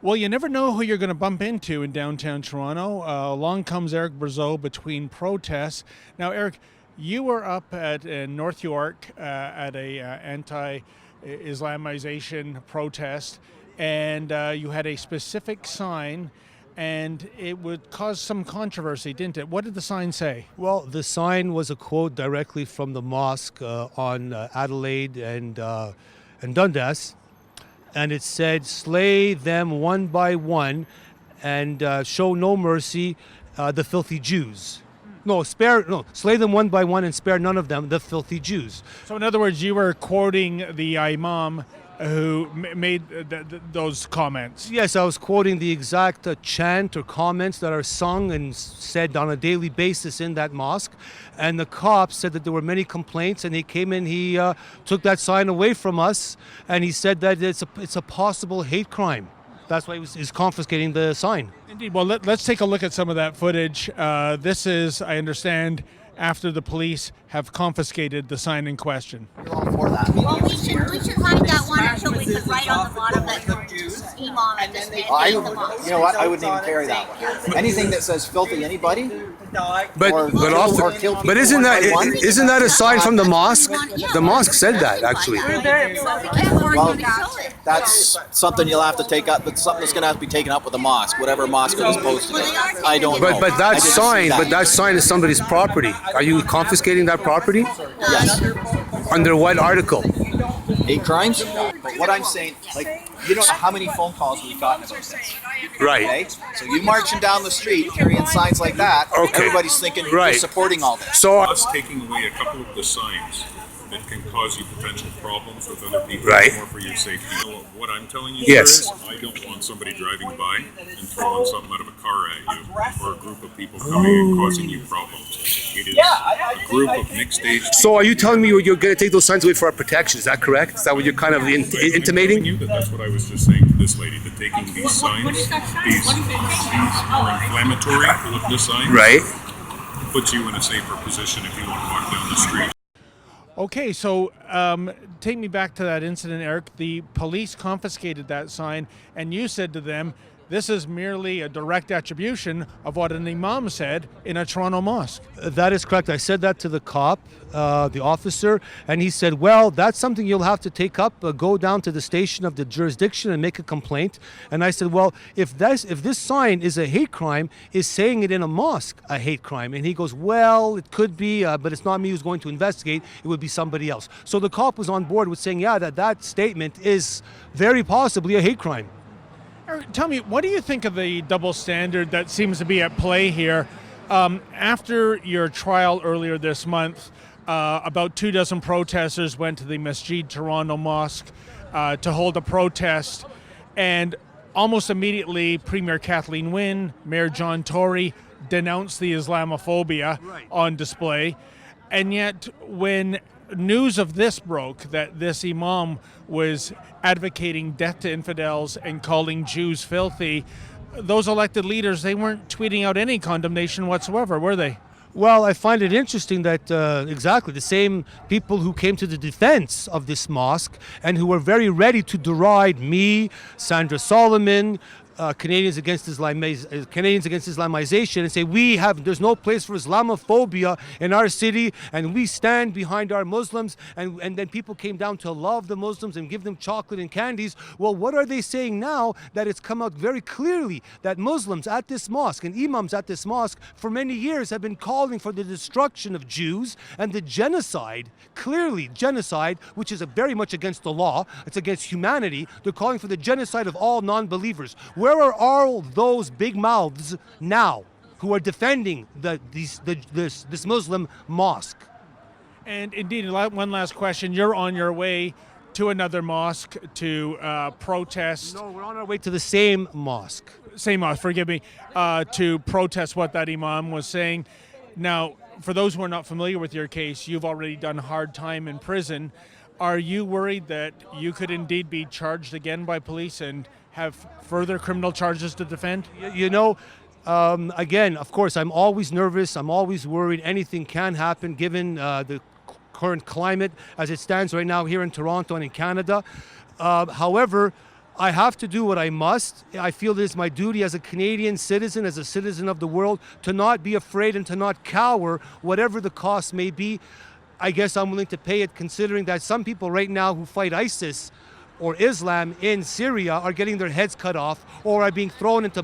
Well, you never know who you're going to bump into in downtown Toronto. Along comes Eric Brazeau between protests. Now, Eric, you were up at North York at a anti-Islamization protest, and you had a specific sign, and it would cause some controversy, didn't it? What did the sign say? Well, the sign was a quote directly from the mosque on Adelaide and Dundas, and it said, "Slay them one by one, and show no mercy, the filthy Jews." Slay them one by one and spare none of them, the filthy Jews. So, in other words, you were quoting the imam who made those comments. Yes, I was quoting the exact chant or comments that are sung and said on a daily basis in that mosque. And the cops said that there were many complaints, and he came in, he took that sign away from us, and he said that it's a possible hate crime. That's why he's confiscating the sign. Indeed. Well, let's take a look at some of that footage. This is, I understand, after the police have confiscated the sign in question. You're all for that. Well, we should hide that one until we could write on the bottom that you're imam and just You know what? I wouldn't even carry that one. Anything that says filthy anybody, But isn't that a sign from the mosque? The mosque said that actually. well, that's something you'll have to take up. That's something that's going to have to be taken up with the mosque, whatever mosque it was posted. I don't know. But that I didn't see sign, that. but that sign is somebody's property. Are you confiscating that property? Yes. Under what article? Hate crimes? But what I'm saying, like, you don't know how many phone calls we've gotten about this. Right. Okay? So you marching down the street carrying signs like that, Okay. everybody's thinking you're Right. supporting all this. So Us taking away a couple of the signs that can cause you potential problems with other people Right. or for your safety. You know, what I'm telling you Yes. is I don't want somebody driving by and throwing something out of a car at you or a group of people coming and causing you problems. It is a group of mixed age people. So are you telling me you're going to take those signs away for our protection? Is that correct? Is that what you're kind of I'm telling intimating? you that's what I was just saying to this lady, that taking these signs, these more inflammatory political signs, Right. puts you in a safer position if you want to walk down the street. Okay, so take me back to that incident, Eric. The police confiscated that sign, and you said to them, this is merely a direct attribution of what an imam said in a Toronto mosque. That is correct. I said that to the cop, the officer, and he said, well, that's something you'll have to take up, go down to the station of the jurisdiction and make a complaint. And I said, well, if this sign is a hate crime, is saying it in a mosque a hate crime? And he goes, well, it could be, but it's not me who's going to investigate. It would be somebody else. So the cop was on board with saying, yeah, that statement is very possibly a hate crime. Eric, tell me, what do you think of the double standard that seems to be at play here? After your trial earlier this month, about 24 protesters went to the Masjid Toronto Mosque to hold a protest, and almost immediately Premier Kathleen Wynne, Mayor John Tory denounced the Islamophobia on display. And yet when news of this broke, that this imam was advocating death to infidels and calling Jews filthy, those elected leaders, they weren't tweeting out any condemnation whatsoever, were they? Well, I find it interesting that exactly the same people who came to the defense of this mosque and who were very ready to deride me, Sandra Solomon, Canadians against Islamization, and say there's no place for Islamophobia in our city, and we stand behind our Muslims, and then people came down to love the Muslims and give them chocolate and candies. Well, what are they saying now that it's come out very clearly that Muslims at this mosque and imams at this mosque for many years have been calling for the destruction of Jews and the genocide, clearly genocide, which is very much against the law, it's against humanity. They're calling for the genocide of all non-believers. Where are all those big mouths now who are defending this Muslim mosque? And indeed, one last question. You're on your way to another mosque to protest. No, we're on our way to the same mosque. Same mosque, forgive me, to protest what that imam was saying. Now, for those who are not familiar with your case, you've already done hard time in prison. Are you worried that you could indeed be charged again by police and have further criminal charges to defend? You know, again, of course, I'm always nervous. I'm always worried. Anything can happen given the current climate as it stands right now here in Toronto and in Canada. However, I have to do what I must. I feel it is my duty as a Canadian citizen, as a citizen of the world, to not be afraid and to not cower, whatever the cost may be. I guess I'm willing to pay it, considering that some people right now who fight ISIS or Islam in Syria are getting their heads cut off or are being thrown into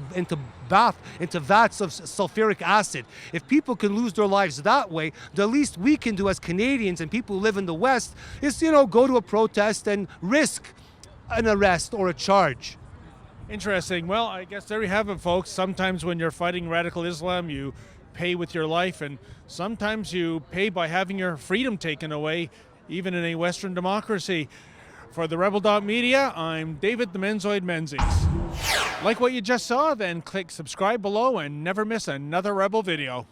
vats of sulfuric acid. If people can lose their lives that way, the least we can do as Canadians and people who live in the West is, go to a protest and risk an arrest or a charge. Interesting. Well, I guess there you have it, folks. Sometimes when you're fighting radical Islam, you pay with your life, and sometimes you pay by having your freedom taken away, even in a Western democracy. For the Rebel.media, I'm David the Menzoid Menzies. Like what you just saw? Then click subscribe below and never miss another Rebel video.